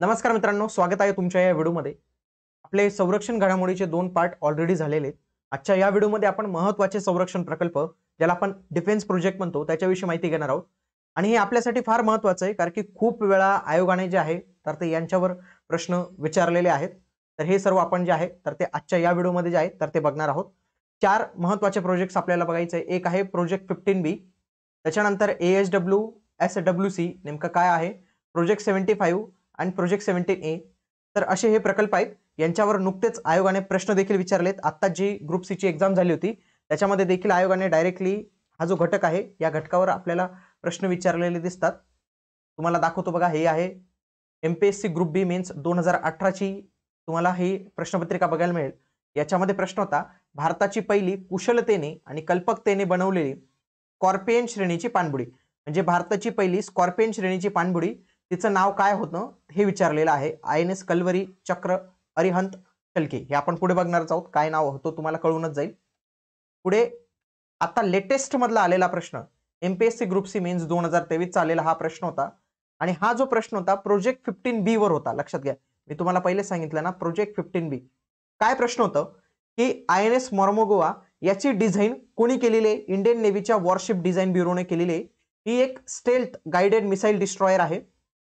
नमस्कार मित्रांनो, स्वागत आहे तुमच्या या व्हिडिओमध्ये। आपले संरक्षण घडामोडीचे दोन पार्ट ऑलरेडी झालेले आहेत। आजच्या या व्हिडिओमध्ये आपण महत्त्वाचे संरक्षण प्रकल्प ज्याला आपण डिफेन्स प्रोजेक्ट म्हणतो त्याच्याविषयी माहिती घेणार आहोत। आणि हे आपल्यासाठी फार महत्त्वाचं आहे कारण की खूप वेळा आयोगाने जे आहे तर ते यांच्यावर प्रश्न विचारलेले आहेत। तर हे सर्व आपण जे आहे तर ते आजच्या या व्हिडिओमध्ये जे आहे तर ते बघणार आहोत। चार महत्त्वाचे प्रोजेक्ट्स आपल्याला बघायचे आहे। एक आहे प्रोजेक्ट 15B, त्याच्यानंतर ASWC नेमकं काय आहे, प्रोजेक्ट 75 आणि प्रोजेक्ट 17A। तर असे हे प्रकल्प आहेत, यांच्यावर नुकतेच आयोगाने प्रश्न देखील विचारलेत। आता जी ग्रुप सी ची एग्जाम झाली होती त्याच्यामध्ये देखील आयोगाने डायरेक्टली हा जो घटक आहे या घटकावर आपल्याला प्रश्न विचारलेले दिसतात। तुम्हाला दाखवतो बघा, हे आहे MPSC ग्रुप बी मेन्स 2018 ची तुम्हाला ही प्रश्नपत्रिका बघायला मिळेल। याच्यामध्ये प्रश्न होता, भारताची पहिली कुशलतेने आणि कल्पकतेने बनवलेली स्कॉर्पियन श्रेणीची पाणबुडी, म्हणजे भारताची पहिली स्कॉर्पियन श्रेणीची पाणबुडी, तिचं नाव काय होतं हे विचारलेलं आहे। INS कल्वरी, चक्र, अरिहंत, चलके। हे आपण पुढे बघणार आहोत, काय नाव होतं तुम्हाला कळूनच जाईल पुढे। आता लेटेस्ट मधला आलेला प्रश्न MPSC ग्रुप सी मेन्स 2023 चा आलेला हा प्रश्न होता। आणि हा जो प्रश्न होता प्रोजेक्ट 15B वर होता। लक्षात घ्या, मी तुम्हाला पहिले सांगितलं ना प्रोजेक्ट 15B काय प्रश्न होतं की INS मॉर्मोगोवा याची डिझाईन कोणी केलेली आहे? इंडियन नेव्हीच्या वॉरशिप डिझाईन ब्युरोने केलेली आहे। ही एक स्टेल्थ गाइडेड मिसाइल डिस्ट्रॉयर आहे।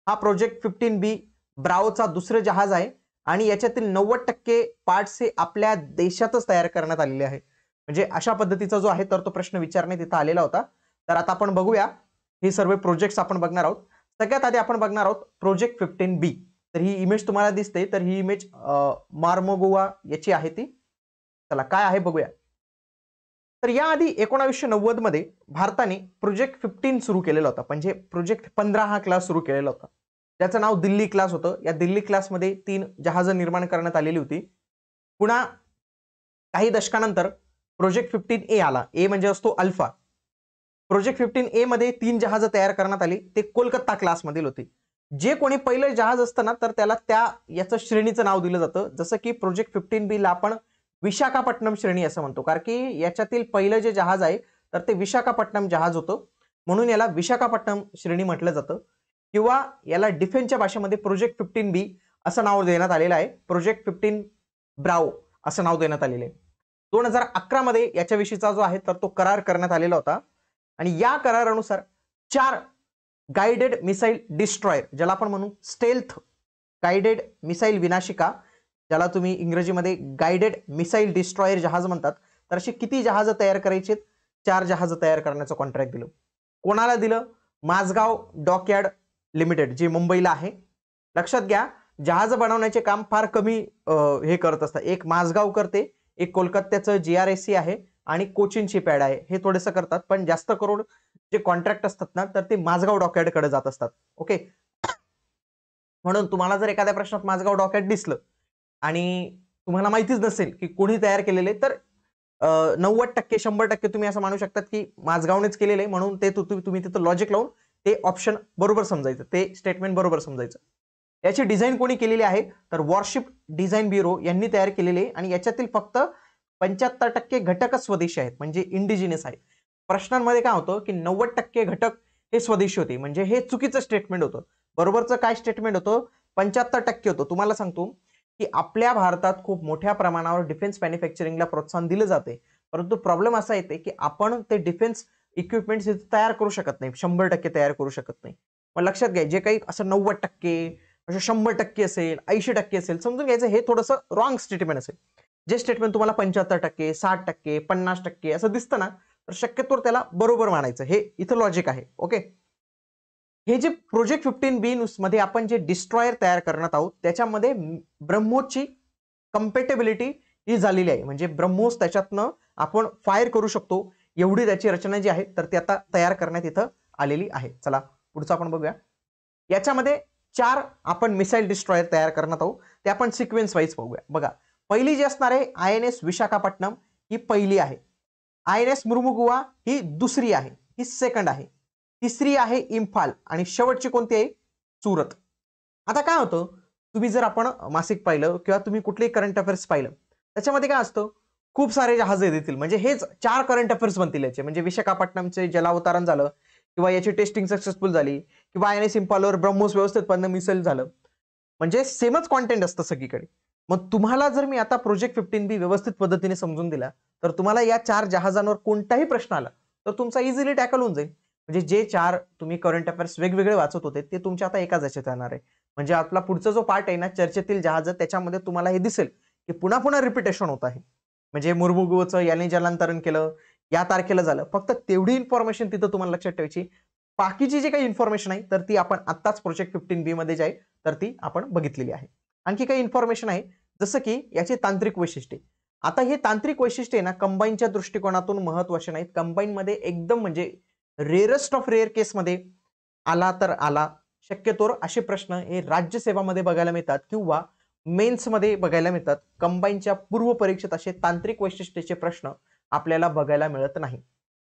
हा प्रोजेक्ट 15B ब्रावोचा दुसरे जहाज आहे आणि याच्यातील 90% पार्ट्स हे आपल्या देशातच तयार करण्यात आलेले आहे। म्हणजे अशा पद्धतीचा जो आहे तर तो प्रश्न विचारण्यात इथं आलेला होता। तर आता आपण बघूया हे सर्व प्रोजेक्ट्स आपण बघणार आहोत। सगळ्यात आधी आपण बघणार आहोत प्रोजेक्ट 15B। तर ही इमेज तुम्हाला दिसते, तर ही इमेज मार्मोगोवा याची आहे ती। चला काय आहे बघूया। तर याआधी 1990 मध्ये भारताने प्रोजेक्ट 15 सुरू केलेला होता, म्हणजे प्रोजेक्ट 15 हा क्लास सुरू केलेला होता। त्याचं नाव दिल्ली क्लास होतं। या दिल्ली क्लासमध्ये 3 जहाजं निर्माण करण्यात आलेली होती। पुन्हा काही दशकानंतर प्रोजेक्ट 15A आला। ए म्हणजे असतो अल्फा। प्रोजेक्ट 15A मध्ये 3 जहाजं तयार करण्यात आली, ते कोलकाता क्लास मधील होते। जे कोणी पहिलं जहाज असतं ना तर त्याला त्या याचं श्रेणीचं नाव दिलं जातं। जसं की प्रोजेक्ट 15B ला आपण विशाखापट्टणम श्रेणी असं म्हणतो, कारण की याच्यातील पहिलं जे जहाज आहे तर ते विशाखापट्टणम जहाज होतं, म्हणून याला विशाखापट्टणम श्रेणी म्हटलं जातं। किंवा याला डिफेन्सच्या भाषेमध्ये प्रोजेक्ट 15B असं नाव देण्यात आलेलं आहे। प्रोजेक्ट 15 ब्रावो असं नाव देण्यात आलेलं आहे। 2011 मध्ये याच्याविषयीचा जो आहे तर तो करार करण्यात आलेला होता। आणि या करारानुसार 4 गाइडेड मिसाइल डिस्ट्रॉयर, ज्याला आपण म्हणू स्टेल्थ गाइडेड मिसाइल विनाशिका, ज्याला तुम्ही इंग्रजीमध्ये गाइडेड मिसाइल डिस्ट्रॉयर जहाज म्हणतात, तर अशी किती जहाज तयार करायची? 4 जहाज तयार करण्याचं कॉन्ट्रॅक्ट दिलं। कोणाला दिलं? माझगाव डॉकयार्ड लिमिटेड, जे मुंबईला आहे। लक्षात घ्या, जहाज बनवण्याचे काम फार कमी हे करत असतात। एक माझगाव करते, एक कोलकात्याचं GRSC आहे आणि कोचिन शिपयार्ड आहे, हे थोडेसं करतात, पण जास्त करून जे कॉन्ट्रॅक्ट असतात ना तर ते माझगाव डॉकयार्ड कडे जात असतात। ओके, म्हणून तुम्हाला जर एखाद्या प्रश्नात माझगाव डॉकयार्ड दिसलं आणि तुम्हाला माहितीच नसेल की कोणी तयार केलेले, तर 90% 100% तुम्ही असं मानू शकतात की माझगावनेच केलेले, म्हणून ते तुम्ही तिथं लॉजिक लावून ते ऑप्शन बरोबर समजायचं, ते स्टेटमेंट बरोबर समजायचं। याची डिझाईन कोणी केलेली आहे तर वॉरशिप डिझाईन ब्युरो यांनी तयार केलेली आहे। आणि याच्यातील फक्त 75% घटकच स्वदेशी आहेत, म्हणजे इंडिजिनस आहेत। प्रश्नांमध्ये काय होतं की 90% घटक हे स्वदेशी होते, म्हणजे हे चुकीचं स्टेटमेंट होतं। बरोबरचं काय स्टेटमेंट होतं? 75% होतं। तुम्हाला सांगतो की आपल्या भारतात खूप मोठ्या प्रमाणावर डिफेन्स मॅन्युफॅक्चरिंगला प्रोत्साहन दिलं जाते, परंतु प्रॉब्लेम असा येते की आपण ते डिफेन्स इक्विपमेंट्स तयार करू शकत नाही, 100% तयार करू शकत नाही। मग लक्षात घ्या, जे काही असं 90%, असं 100% असेल, 80% असेल, समजून घ्यायचं हे थोडंसं रॉंग स्टेटमेंट असेल। जे स्टेटमेंट तुम्हाला 75%, 60%, 50% असं दिसतं ना, तर शक्यतोवर त्याला बरोबर मानायचं, हे इथं लॉजिक आहे। ओके, हे जे प्रोजेक्ट 15B मध्ये आपण जे डिस्ट्रॉयर तयार करण्यात आहोत त्याच्यामध्ये ब्रह्मोसची कम्पॅटेबिलिटी ही झालेली आहे, म्हणजे ब्रह्मोस त्याच्यातनं आपण फायर करू शकतो, एवढी त्याची रचना जी आहे तर ती आता तयार करण्यात इथं आलेली आहे। चला पुढचं आपण बघूया। याच्यामध्ये 4 आपण मिसाइल डिस्ट्रॉयर तयार करण्यात आहोत, ते आपण सिक्वेन्स वाईज बघूया। बघा, पहिली जी असणार आहे INS विशाखापट्टणम, ही पहिली आहे। INS मुर्मुगुवा ही दुसरी आहे, ही सेकंड आहे। तिसरी आहे इम्फाल आणि शेवटची कोणती आहे? सुरत। आता काय होतं, तुम्ही जर आपण मासिक पाहिलं किंवा तुम्ही कुठलेही करंट अफेअर्स पाहिलं, त्याच्यामध्ये काय असतं, खूप सारे जहाज देतील, म्हणजे हेच 4 करंट अफेअर्स बनतील याचे, म्हणजे विशाखापट्टणमचे जलावतरण झालं किंवा याची टेस्टिंग सक्सेसफुल झाली किंवा INS इम्फालवर ब्रह्मोस व्यवस्थितपणे मिसाइल झालं। म्हणजे सेमच कॉन्टेंट असतं सगळीकडे. मग तुम्हाला जर मी आता प्रोजेक्ट 15B व्यवस्थित पद्धतीने समजून दिला तर तुम्हाला या 4 जहाजांवर कोणताही प्रश्न आला तर तुमचा इझिली टॅकल होऊन जाईल. म्हणजे जे 4 तुम्ही करंट अफेअर्स वेगवेगळे वाचत होते ते तुमच्या आता एकाच याच्यात येणार आहे. म्हणजे आपला पुढचा जो पार्ट आहे ना चर्चेतील जहाज त्याच्यामध्ये तुम्हाला हे दिसेल की पुन्हा पुन्हा रिपिटेशन होत आहे. म्हणजे मुर्मुगुवचं याने जलांतरण केलं, या तारखेला झालं. फक्त तेवढी इन्फॉर्मेशन तिथं तुम्हाला लक्षात ठेवायची. बाकीची जी काही इन्फॉर्मेशन आहे तर ती आपण आत्ताच प्रोजेक्ट 15B मध्ये जी आहे तर ती आपण बघितलेली आहे. आणखी काही इन्फॉर्मेशन आहे जसं की याची तांत्रिक वैशिष्ट्ये. आता हे तांत्रिक वैशिष्ट्ये ना कंबाईनच्या दृष्टिकोनातून महत्त्वाचे नाहीत. कंबाईनमध्ये एकदम म्हणजे रेअरेस्ट ऑफ रेअर केसमध्ये आला तर आला. शक्यतोवर असे प्रश्न हे राज्यसेवामध्ये बघायला मिळतात किंवा मेन्समध्ये बघायला मिळतात. कंबाईनच्या पूर्व परीक्षेत असे तांत्रिक वैशिष्ट्याचे प्रश्न आपल्याला बघायला मिळत नाही.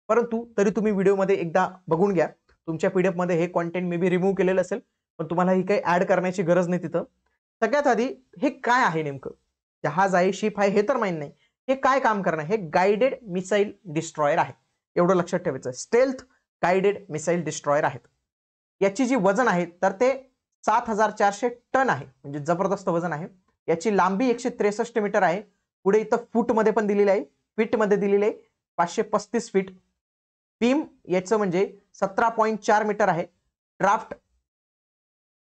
परंतु तरी तुम्ही व्हिडिओमध्ये एकदा बघून घ्या. तुमच्या पीडीएफ मध्ये हे कॉन्टेंट मे बी रिमूव्ह केलेलं असेल पण तुम्हाला ही काही ऍड करण्याची गरज नाही तिथं. सगळ्यात आधी हे काय आहे नेमकं? जहाज आहे, शिप आहे हे तर माहित नाही. हे काय काम करणार? हे गाइडेड मिसाईल डिस्ट्रॉयर आहे. एवढं लक्षात ठेवायचं. स्टेल्थ गाइडेड मिसाईल डिस्ट्रॉयर आहेत. याची जी वजन आहे तर ते 7400 टन आहे. म्हणजे जबरदस्त वजन आहे. याची लांबी 163 मीटर आहे. पुढे इथं फूट मध्ये पण दिलेली आहे, फीट मध्ये दिलेली आहे 535 फीट. बीम याचं म्हणजे 17.4 मीटर आहे. ड्राफ्ट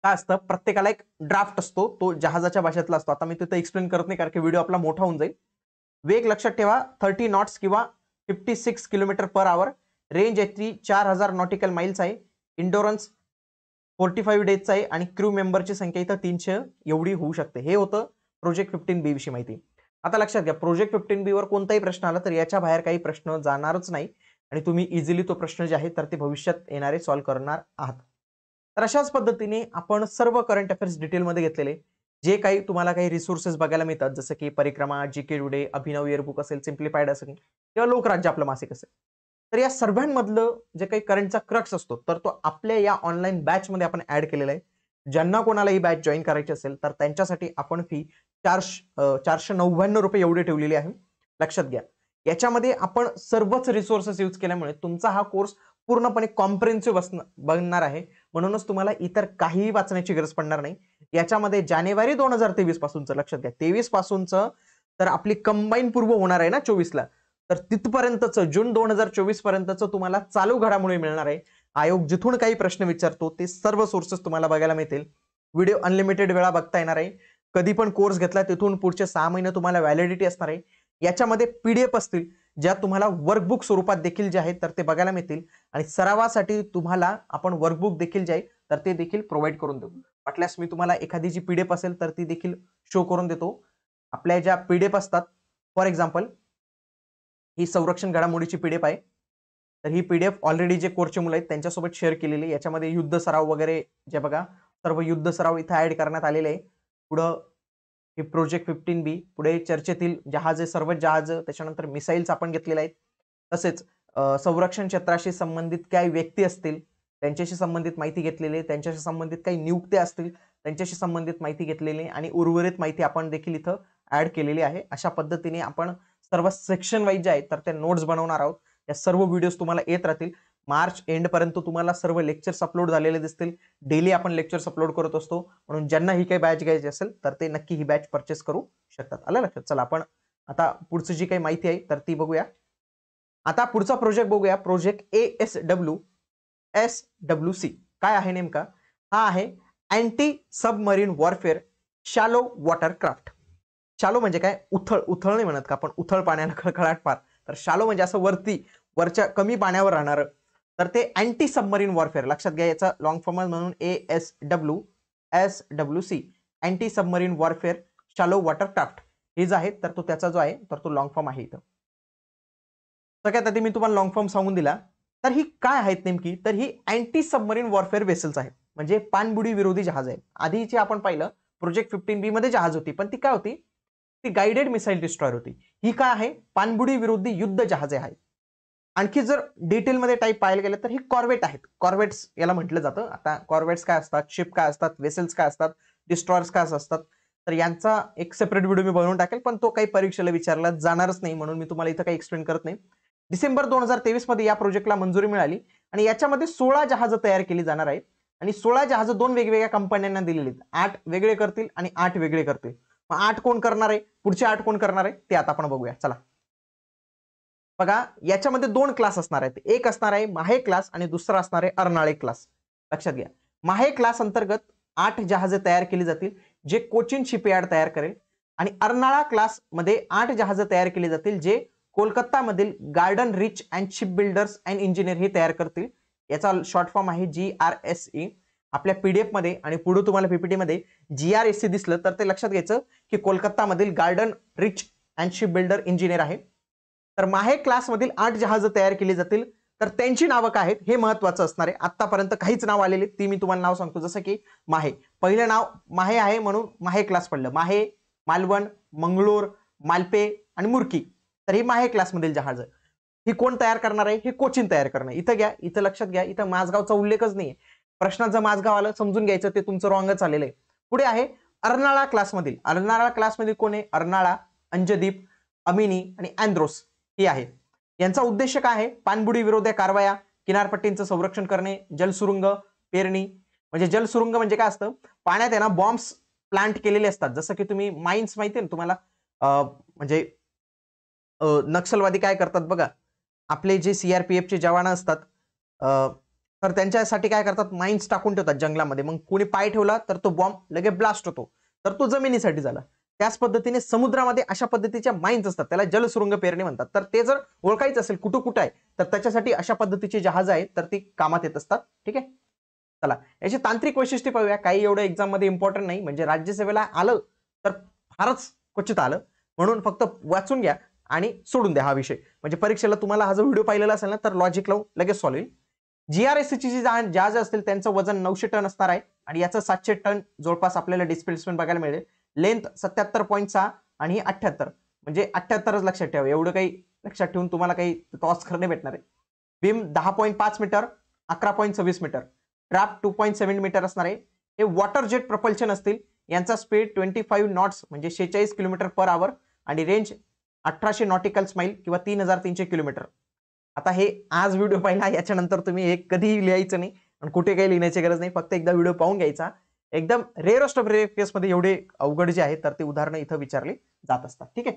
काय असतं? प्रत्येकाला एक ड्राफ्ट असतो, तो जहाजाच्या भाषेतला असतो. आता मी तिथे एक्सप्लेन करत नाही कारण की व्हिडिओ आपला मोठा होऊन जाईल. वेग लक्षात ठेवा 30 नॉट्स किंवा 56 किलोमीटर पर आवर. रेंज याची 4000 नॉटिकल माइल्स आहे. इंडोरन्स 45 डेजचा आहे आणि क्रू मेंबरची संख्या इथं 300 एवढी होऊ शकते. हे होतं प्रोजेक्ट 15B विषयी माहिती. आता लक्षात घ्या प्रोजेक्ट 15B वर कोणताही प्रश्न आला तर याच्या बाहेर काही प्रश्न जाणारच नाही आणि तुम्ही इझिली तो प्रश्न जे आहे तर ते भविष्यात येणारे सॉल्व्ह करणार आहात. तर अशाच पद्धतीने आपण सर्व करंट अफेअर्स डिटेलमध्ये घेतलेले जे काही तुम्हाला काही रिसोर्सेस बघायला मिळतात जसं की परिक्रमा, जीके टुडे, अभिनव इयरबुक असेल, सिम्प्लिफाईड असेल किंवा लोकराज्य आपलं मासिक असेल. तर या सर्वांमधलं जे काही करंटचा क्रक्स असतो तर तो आपल्या या ऑनलाईन बॅच मध्ये आपण ऍड केलेला आहे. ज्यांना कोणाला ही बॅच जॉईन करायची असेल तर त्यांच्यासाठी आपण फी 499 रुपये एवढी ठेवलेली आहे. लक्षात घ्या याच्यामध्ये आपण सर्वच रिसोर्सेस यूज केल्यामुळे तुमचा हा कोर्स पूर्णपणे कॉम्प्रिहेन्सिव्ह बनणार आहे. म्हणूनच तुम्हाला इतर काहीही वाचण्याची गरज पडणार नाही. याच्यामध्ये जानेवारी 2023 पासूनचं लक्षात घ्या 23 पासूनचं तर आपली कंबाईन पूर्व होणार आहे ना 24 ला. तर तिथपर्यंतचं जून 2024 पर्यंतचं तुम्हाला चालू घडामोडी मिळणार आहे. आयोग जिथून काही प्रश्न विचारतो ते सर्व सोर्सेस तुम्हाला बघायला मिळतील. व्हिडिओ अनलिमिटेड वेळा बघता येणार आहे. कधी पण कोर्स घेतला तिथून पुढचे 6 महिने तुम्हाला व्हॅलिडिटी असणार आहे. याच्यामध्ये पीडीएफ असतील ज्या तुम्हाला वर्कबुक स्वरूपात देखील जे आहेत तर ते बघायला मिळतील आणि सरावासाठी तुम्हाला आपण वर्कबुक देखील जे आहे तर ते देखील प्रोव्हाइड करून देऊ. वाटल्यास मी तुम्हाला एखादी जी पीडीएफ असेल तर ती देखील शो करून देतो. आपल्या ज्या पीडीएफ असतात फॉर एक्झाम्पल ही संरक्षण घडामोडीची पीडीएफ आहे. तर ही पीडीएफ ऑलरेडी जे कोर्सचे मुलं आहेत त्यांच्यासोबत शेअर केलेली. याच्यामध्ये युद्ध सराव वगैरे जे बघा सर्व युद्ध सराव इथे ऍड करण्यात आलेले आहे. पुढं हे प्रोजेक्ट 15B, पुढे चर्चेतील जहाज सर्व जहाज, त्याच्यानंतर मिसाईल्स आपण घेतलेले आहेत. तसेच संरक्षण क्षेत्राशी संबंधित काही व्यक्ती असतील त्यांच्याशी संबंधित माहिती घेतलेली आहे. त्यांच्याशी संबंधित काही नियुक्त्या असतील त्यांच्याशी संबंधित माहिती घेतलेली आणि उर्वरित माहिती आपण देखील इथं ऍड केलेली आहे. अशा पद्धतीने आपण सर्व सेक्शन वाईज जे आहेत तर ते नोट्स बनवणार आहोत. या सर्व व्हिडिओज तुम्हाला येत राहतील. मार्च एंड पर्यंत तुम्हाला सर्व लेक्चर्स अपलोड झालेले दिसतील. डेली आपण लेक्चर्स अपलोड करत असतो. म्हणून ज्यांना ही काही बॅच घ्यायची असेल तर ते नक्की ही बॅच परचेस करू शकतात. आलं लक्षात? चला आपण आता पुढची जी काही माहिती आहे तर ती बघूया. आता पुढचा प्रोजेक्ट बघूया. प्रोजेक्ट ASWC काय आहे नेमका? हा आहे anti submarine warfare shallow water craft. Shallow म्हणजे काय? उथळ. उथळ नाही म्हणत का आपण उथळ पाण्याला खळखळाट फार. तर शालो म्हणजे असं वरच्या कमी पाण्यावर राहणार. तर ते अँटी सबमरीन वॉरफेअर लक्षात घ्या. याचा लॉंग फॉर्म म्हणून ASWC anti submarine warfare shallow water craft हे जे आहे तर तो त्याचा जो आहे तर तो लॉंग फॉर्म आहे इथं. सगळ्यात आधी मी तुम्हाला लॉंग फॉर्म सांगून दिला. तर ही काय आहेत नेमकी? तर ही अँटी सबमरीन वॉरफेअर वेसल्स आहेत. म्हणजे पाणबुडी विरोधी जहाज आहेत. आधीचे आपण पाहिलं प्रोजेक्ट 15B मध्ये जहाज होती पण ती काय होती? ती गाइडेड मिसाईल डिस्ट्रॉयर होती. ही काय आहे? पाणबुडी विरोधी युद्ध जहाजे आहेत. आणखी जर डिटेलमध्ये टाईप पाहायला गेलं तर ही कॉर्वेट आहेत. कॉर्वेट्स याला म्हटलं जातं. आता कॉर्वेट्स काय असतात, शिप काय असतात, वेसल्स काय असतात, डिस्ट्रॉयर्स काय असतात तर यांचा एक सेपरेट व्हिडिओ मी बनवून टाकेल पण तो काही परीक्षेला विचारला जाणारच नाही म्हणून मी तुम्हाला इथं काही एक्सप्लेन करत नाही. डिसेंबर 2023 मध्ये या प्रोजेक्टला मंजुरी मिळाली आणि याच्यामध्ये 16 जहाज तयार केली जाणार आहेत. आणि 16 जहाज 2 वेगवेगळ्या कंपन्यांना दिलेली आहेत. 8 वेगळे करतील आणि 8 वेगळे करतील. मग 8 कोण करणार आहे, पुढचे 8 कोण करणार आहे ते आता आपण बघूया. चला बघा, याच्यामध्ये 2 क्लास असणार आहेत. एक असणार आहे माहे क्लास आणि दुसरा असणार आहे अर्नाळे क्लास. लक्षात घ्या, माहे क्लास अंतर्गत 8 जहाजे तयार केली जातील जे कोचिन शिपयार्ड तयार करेल, आणि अर्नाळा क्लास मध्ये 8 जहाजे तयार केली जातील जे कोलकाता मधील garden rich and ship builders and engineer हे तयार करतील. याचा शॉर्ट फॉर्म आहे GRSE. आपल्या पीडीएफ मध्ये आणि पुढे तुम्हाला पीपीटी मध्ये GRSE दिसलं तर ते लक्षात घ्यायचं की कोलकाता मधील garden rich and ship builder engineer आहे. तर माहे क्लास मधील 8 जहाज तयार केली जातील, तर त्यांची नावं काय आहेत हे महत्वाचं असणार आहे. आतापर्यंत काहीच नाव आलेली ती मी तुम्हाला नाव सांगतो. जसं की माहे, पहिलं नाव माहे आहे म्हणून माहे क्लास पडलं. माहे, मालवण, मंगळूर, मालपे आणि मुरकी, तर ही माहे क्लास मधील जहाज. ही कोण तयार करणार आहे, हे कोचिन तयार करणार. इथं घ्या, इथं लक्षात घ्या, इथं माझगावचा उल्लेखच नाही. प्रश्नात जर माझगाव आलं समजून घ्यायचं, ते तुमचं रॉंगच आलेलं आहे. पुढे आहे अर्नाळा क्लास मधील. अर्नाळा क्लास मध्ये कोण आहे, अर्नाळा, अंजदीप, अमिनी आणि अँड्रोस ही आहे. यांचा उद्देश काय आहे, पाणबुडी विरोधी कारवाया, किनारपट्टींचं संरक्षण करणे, जलसुरुंग पेरणी. म्हणजे जलसुरुंग म्हणजे काय असतं, पाण्यात आहे ना बॉम्ब्स प्लांट केलेले असतात. जसं की तुम्ही माइन्स माहिती आहे ना तुम्हाला, म्हणजे नक्षलवादी काय करतात बघा, आपले जे CRPF चे जवान असतात तर त्यांच्यासाठी काय करतात, माइन्स टाकून ठेवतात जंगलामध्ये. मग कोणी पाय ठेवला तर तो बॉम्ब लगेच ब्लास्ट होतो, तर तो जमिनीसाठी झाला. त्याच पद्धतीने समुद्रामध्ये अशा पद्धतीच्या माइन्स असतात, त्याला जलसुरुंग पेरणी म्हणतात. तर ते जर ओळखायचं असेल कुठं कुठं आहे, तर त्याच्यासाठी अशा पद्धतीची जहाज आहेत, तर ती कामात येत असतात. ठीक आहे, चला याची तांत्रिक वैशिष्ट्ये पाहूया. काही एवढं एक्झाम मध्ये इम्पॉर्टंट नाही, म्हणजे राज्यसेवेला आलं तर फारच क्वचित आलं, म्हणून फक्त वाचून घ्या आणि सोडून द्या हा विषय. म्हणजे परीक्षेला तुम्हाला हा जो व्हिडिओ पाहिलेला असेल ना तर लॉजिक लावून लगेच सॉल्व्ह होईल. GRSE ची जी जहाज असतील त्यांचं वजन 900 टन असणार आहे आणि याचं 700 टन जवळपास आपल्याला डिस्प्लेसमेंट बघायला मिळेल. लेंथ 77.6 आणि 78, म्हणजे 78च लक्षात ठेवा. एवढं काही लक्षात ठेवून तुम्हाला काही टॉस करणे भेटणार आहे. Beam 10.5 metre, 11.26 metre, draft 2.7 metre असणार आहे. हे वॉटर जेट प्रपल्शन असतील. यांचा स्पीड 25 नॉट्स म्हणजे 46 किलोमीटर पर आवर आणि रेंज 1800 नॉटिकल माइल किंवा 3300 किलोमीटर. आता हे आज व्हिडिओ पाहिला, याच्यानंतर तुम्ही हे कधीही लिहायचं नाही आणि कुठे काही लिहिण्याची गरज नाही. फक्त एकदा व्हिडिओ पाहून घ्यायचा. एकदम रेअरेस्ट ऑफ रेअर केस मध्ये एवढे अवघड जे आहे तर ते उदाहरणं इथं विचारले जात असतात. ठीक आहे,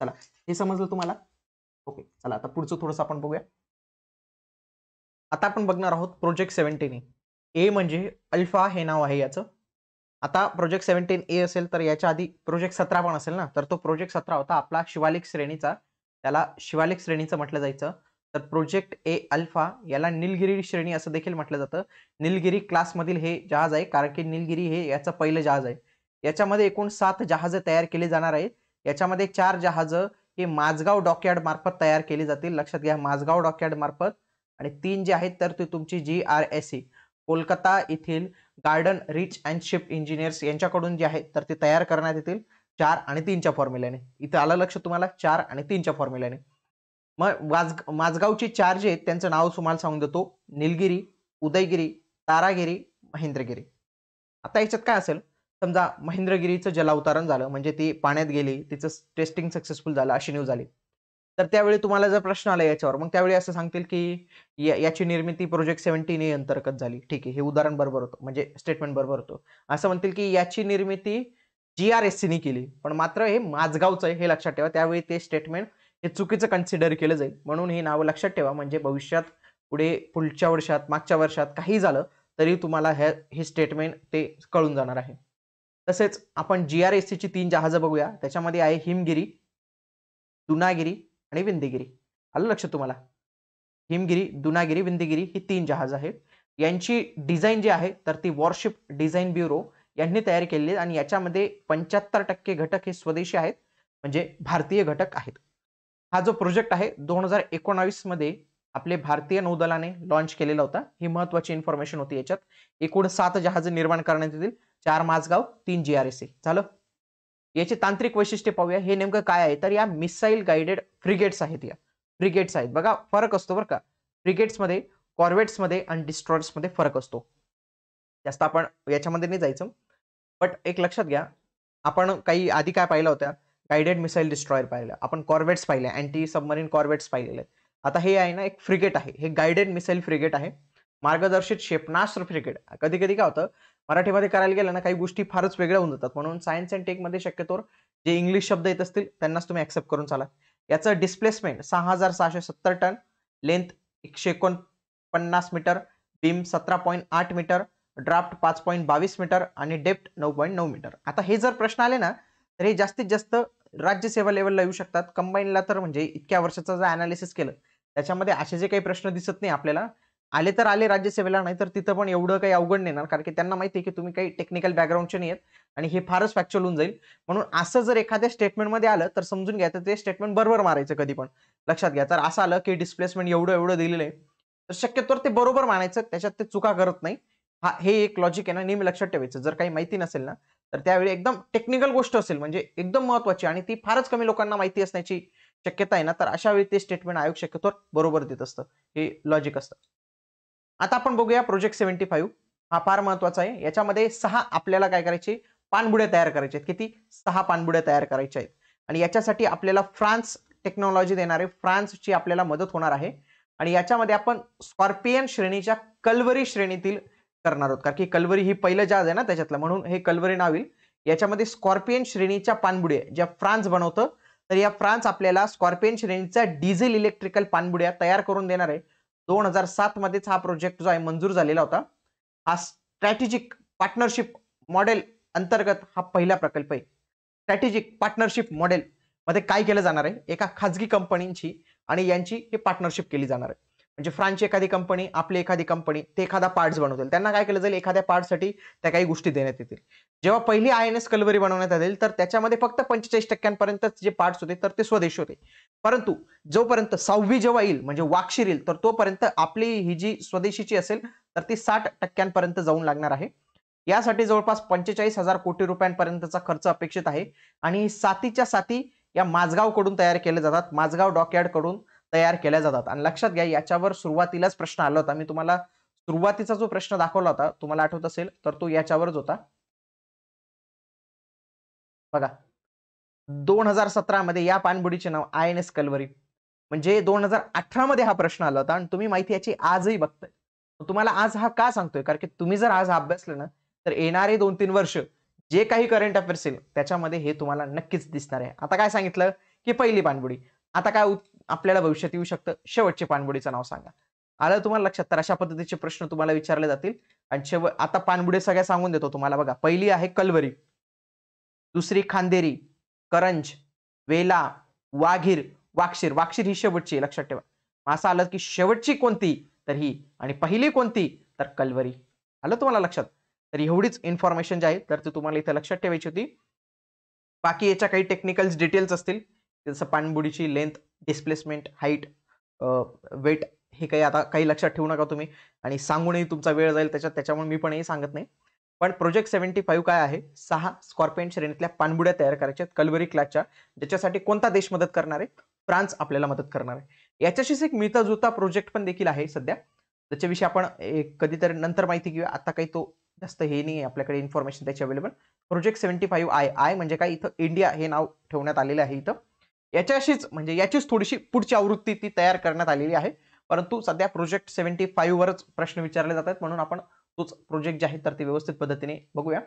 चला हे समजलं तुम्हाला. ओके, चला आता पुढचं थोडंसं आपण बघूया. आता आपण बघणार आहोत प्रोजेक्ट 17A. ए म्हणजे अल्फा हे नाव आहे याचं. आता प्रोजेक्ट 17A असेल तर याच्या आधी प्रोजेक्ट 17 पण असेल ना, तर तो प्रोजेक्ट 17 होता आपला शिवालिक श्रेणीचा. त्याला शिवालिक श्रेणीचं म्हटलं जायचं. तर प्रोजेक्ट ए अल्फा याला निलगिरी श्रेणी असं देखील म्हटलं जातं. निलगिरी क्लास मधील हे जहाज आहे, कारण की निलगिरी हे याचं पहिलं जहाज आहे. याच्यामध्ये एकूण 7 जहाज तयार केली जाणार आहेत. याच्यामध्ये 4 जहाज हे माझगाव डॉकयार्ड मार्फत तयार केली जातील. लक्षात घ्या, माझगाव डॉकयार्ड मार्फत. आणि 3 जे आहेत तर ते तुमची GRSE कोलकाता येथील garden rich and ship engineers यांच्याकडून जे आहेत तर ते तयार करण्यात येतील 4 आणि 3च्या फॉर्म्युल्याने. इथे आलं लक्ष तुम्हाला, 4 आणि 3च्या फॉर्म्युल्याने. मग माझगावची 4 जे आहेत त्यांचं नाव तुम्हाला सांगून देतो. निलगिरी, उदयगिरी, तारागिरी, महेंद्रगिरी. आता याच्यात काय असेल, समजा महेंद्रगिरीचं जलावतरण झालं म्हणजे ती पाण्यात गेली, तिचं टेस्टिंग सक्सेसफुल झालं अशी न्यूज आली, तर त्यावेळी तुम्हाला जर प्रश्न आला याच्यावर, मग त्यावेळी असं सांगतील की याची निर्मिती प्रोजेक्ट 17A अंतर्गत झाली. ठीक आहे, हे उदाहरण बरोबर होतं, म्हणजे स्टेटमेंट बरोबर होतं. असं म्हणतील की याची निर्मिती GRSE केली, पण मात्र हे माझगावचं आहे हे लक्षात ठेवा. त्यावेळी ते स्टेटमेंट हे चुकीचं कन्सिडर केलं जाईल, म्हणून हे नाव लक्षात ठेवा. म्हणजे भविष्यात पुढे पुढच्या वर्षात मागच्या वर्षात काही झालं तरी तुम्हाला हे स्टेटमेंट ते कळून जाणार आहे. तसेच आपण GRSE ची 3 जहाजं बघूया. त्याच्यामध्ये आहे हिमगिरी, दुनागिरी आणि विंध्यगिरी. आलं लक्षात तुम्हाला, हिमगिरी, दुनागिरी, विंध्यगिरी ही 3 जहाज आहेत. यांची डिझाईन जी आहे तर ती वॉरशिप डिझाईन ब्युरो यांनी तयार केलेली आणि याच्यामध्ये 75% घटक हे स्वदेशी आहेत, म्हणजे भारतीय घटक आहेत. हा जो प्रोजेक्ट आहे 2019 मध्ये आपले भारतीय नौदलाने लॉन्च केलेला होता. ही महत्वाची इन्फॉर्मेशन होती. याच्यात एकूण 7 जहाज निर्माण करण्यात येतील, 4 माझगाव, 3 GRSE. झालं. याची तांत्रिक वैशिष्ट्ये पाहूया. हे नेमकं काय आहे, तर या मिसाईल गाइडेड फ्रिगेट्स आहेत. या फ्रिगेट्स आहेत बघा, फरक असतो बरं का. फ्रिगेट्स मध्ये, कॉर्वेट्स मध्ये आणि डिस्ट्रॉयर्स मध्ये फरक असतो. जास्त आपण याच्यामध्ये नाही जायचं, बट एक लक्षात घ्या, आपण काही आधी काय पाहिलं होत्या, गाइडेड मिसाईल डिस्ट्रॉयर पाहिलं, आपण कॉर्वेट्स पाहिल्या, अँटी सबमरीन कॉर्वेट्स पाहिलेले. आता हे आहे ना एक फ्रिगेट आहे, हे गाइडेड मिसाईल फ्रिगेट आहे. मार्गदर्शित क्षेपणास्त्र ब्रिगेड. कधी कधी काय होतं, मराठीमध्ये करायला गेलं ना काही गोष्टी फारच वेगळ्या होऊन जातात, म्हणून सायन्स अँड टेक मध्ये शक्यतोवर जे इंग्लिश शब्द येत असतील त्यांनाच तुम्ही ऍक्सेप्ट करून चाला. याचं displacement 6670 tonne, length 149 metre, beam 17.8 metre, draft 5.22 metre आणि डेप्थ 9.9 मीटर. आता हे जर प्रश्न आले ना तर हे जास्तीत जास्त राज्यसेवा लेवलला येऊ शकतात. कंबाईनला तर म्हणजे इतक्या वर्षाचं जर अनालिसिस केलं त्याच्यामध्ये असे जे काही प्रश्न दिसत नाही आपल्याला, आले तर आले राज्यसेवेला, नाही तर तिथं पण एवढं काही अवघड नाही ना, कारण की त्यांना माहिती आहे की तुम्ही काही टेक्निकल बॅकग्राऊंडचे नाही आहेत आणि हे फारच फॅक्च्युअल होऊन जाईल. म्हणून असं जर एखाद्या स्टेटमेंटमध्ये आलं तर समजून घ्यायचं ते स्टेटमेंट बरोबर मारायचं कधी पण. लक्षात घ्या, तर असं आलं की डिस्प्लेसमेंट एवढं एवढं दिलेलं आहे तर शक्यतोवर ते बरोबर मानायचं, त्याच्यात ते चुका करत नाही. हा हे एक लॉजिक आहे ना, नेहमी लक्षात ठेवायचं. जर काही माहिती नसेल ना तर त्यावेळी एकदम टेक्निकल गोष्ट असेल म्हणजे एकदम महत्वाची आणि ती फारच कमी लोकांना माहिती असण्याची शक्यता आहे ना, तर अशा वेळी ते स्टेटमेंट आयोग शक्यतोवर बरोबर देत असतं. हे लॉजिक असतं. आता आपण बघूया प्रोजेक्ट 75. हा फार महत्वाचा आहे. याच्यामध्ये 6 आपल्याला काय करायचे, पाणबुड्या तयार करायचे आहेत. किती? 6 पाणबुड्या तयार करायच्या आहेत आणि याच्यासाठी आपल्याला फ्रान्स टेक्नॉलॉजी देणारे फ्रान्सची आपल्याला मदत होणार आहे आणि याच्यामध्ये आपण स्कॉर्पियन श्रेणीच्या कल्वरी श्रेणीतील करणार आहोत, कारण की कल्वरी ही पहिलं जहाज आहे ना त्याच्यातलं, म्हणून हे कल्वरी नाव येईल. याच्यामध्ये स्कॉर्पियन श्रेणीच्या पाणबुड्या ज्या फ्रान्स बनवतं, तर या फ्रान्स आपल्याला स्कॉर्पियन श्रेणीच्या डिझेल इलेक्ट्रिकल पाणबुड्या तयार करून देणार आहे. 2007 मध्येच हा प्रोजेक्ट जो आहे मंजूर झालेला होता. हा स्ट्रॅटेजिक पार्टनरशिप मॉडेल अंतर्गत हा पहिला प्रकल्प आहे. स्ट्रॅटेजिक पार्टनरशिप मॉडेल मध्ये काय केलं जाणार आहे, एका खाजगी कंपनीची आणि यांची ही पार्टनरशिप केली जाणार आहे. म्हणजे फ्रान्सची एखादी कंपनी, आपली एखादी कंपनी, ते एखादा पार्ट्स बनवतील, त्यांना काय केलं जाईल, एखाद्या पार्टसाठी त्या काही गोष्टी देण्यात येतील. जेव्हा पहिली INS कल्वरी बनवण्यात आली तर त्याच्यामध्ये फक्त 45% जे पार्ट्स होते तर ते स्वदेशी होते. परंतु जोपर्यंत 6वी जेव्हा येईल म्हणजे वाक्षीर येईल तर तोपर्यंत आपली ही जी स्वदेशीची असेल तर ती 60% जाऊन लागणार आहे. यासाठी जवळपास 45,000 कोटी रुपयांपर्यंतचा खर्च अपेक्षित आहे आणि सातीच्या साती या माझगाव कडून तयार केले जातात, माझगाव डॉकयार्ड कडून तयार केल्या जातात. आणि लक्षात घ्या, याच्यावर सुरुवातीलाच प्रश्न आला होता. मी तुम्हाला सुरुवातीचा जो प्रश्न दाखवला होता तुम्हाला आठवत असेल तर तो याच्यावरच होता बघा. 2017 मध्ये या पाणबुडीचे नाव INS कल्वरी, म्हणजे 2018 मध्ये हा प्रश्न आला होता आणि तुम्ही माहिती याची आजही बघताय. तुम्हाला आज हा का सांगतोय, कारण की तुम्ही जर आज अभ्यासलं ना तर येणारे 2-3 वर्ष जे काही करंट अफेअर्स येईल त्याच्यामध्ये हे तुम्हाला नक्कीच दिसणार आहे. आता काय सांगितलं की पहिली पाणबुडी, आता काय आपल्याला भविष्यात येऊ शकतं, शेवटच्या पाणबुडीचं नाव सांगा. आलं तुम्हाला लक्षात? तर अशा पद्धतीचे प्रश्न तुम्हाला विचारले जातील आणि आता पाणबुडी सगळ्या सांगून देतो तुम्हाला. बघा, पहिली आहे कल्वरी, दुसरी खांदेरी, करंज, वेला, वाघीर, वाक्षीर. वाक्षीर ही शेवटची आहे, लक्षात ठेवा. असं आलं की शेवटची कोणती तर ही, आणि पहिली कोणती तर कल्वरी. आलं तुम्हाला लक्षात? तर एवढीच इन्फॉर्मेशन जी आहे तर ती तुम्हाला इथे लक्षात ठेवायची होती. बाकी याच्या काही टेक्निकल डिटेल्स असतील, जसं पाणबुडीची लेंथ, डिस्प्लेसमेंट, हाईट, वेट, हे काही आता काही लक्षात ठेवू नका तुम्ही आणि सांगूनही तुमचा वेळ जाईल त्याच्यामुळे मी पण हे सांगत नाही. पण प्रोजेक्ट 75 काय आहे, 6 स्कॉर्पियन श्रेणीतल्या पाणबुड्या तयार करायच्या कल्वरी क्लासच्या, ज्याच्यासाठी कोणता देश मदत करणार आहे, फ्रान्स आपल्याला मदत करणार आहे. याच्याशीच एक मिळता जुळता प्रोजेक्ट पण देखील आहे सध्या, त्याच्याविषयी आपण कधीतरी नंतर माहिती घेऊया. आता काही तो जास्त हे नाही आपल्याकडे इन्फॉर्मेशन त्याची अवेलेबल. प्रोजेक्ट 75 आय म्हणजे काय, इथं इंडिया हे नाव ठेवण्यात आलेलं आहे. इथं याच्याशीच म्हणजे याचीच थोडीशी पुढची आवृत्ती ती तयार करण्यात आलेली आहे, परंतु सध्या प्रोजेक्ट 75 वरच प्रश्न विचारले जातात, म्हणून आपण तोच प्रोजेक्ट जे आहे तर ते व्यवस्थित पद्धतीने बघूया.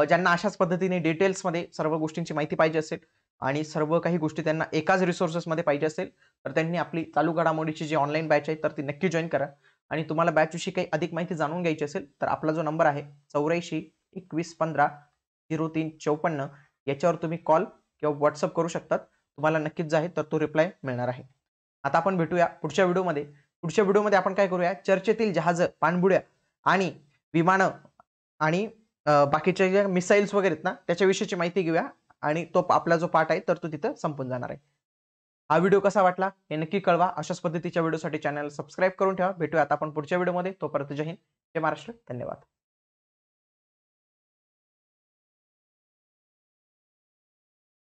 ज्यांना अशाच पद्धतीने डिटेल्समध्ये सर्व गोष्टींची माहिती पाहिजे असेल आणि सर्व काही गोष्टी त्यांना एकाच रिसोर्सेसमध्ये पाहिजे असेल तर त्यांनी आपली चालू घडामोडीची जी ऑनलाईन बॅच आहे तर ती नक्की जॉईन करा. आणि तुम्हाला बॅचविषयी काही अधिक माहिती जाणून घ्यायची असेल तर आपला जो नंबर आहे 84 21 15 03 54 याच्यावर तुम्ही कॉल किंवा व्हॉट्सअप करू शकतात. तुम्हाला नक्कीच जे आहे तर तो रिप्लाय मिळणार आहे. आता आपण भेटूया पुढच्या व्हिडिओमध्ये. पुढच्या व्हिडिओमध्ये आपण काय करूया, चर्चेतील जहाज, पाणबुड्या आणि विमानं आणि बाकीच्या ज्या मिसाईल्स वगैरे आहेत ना त्याच्याविषयीची माहिती घेऊया आणि तो आपला जो पार्ट आहे तर तो तिथं संपून जाणार आहे. हा व्हिडिओ कसा वाटला हे नक्की कळवा. अशाच पद्धतीच्या व्हिडिओसाठी चॅनल सबस्क्राईब करून ठेवा. भेटूया आता आपण पुढच्या व्हिडिओमध्ये. तोपर्यंत जय हिंद, जय महाराष्ट्र, धन्यवाद.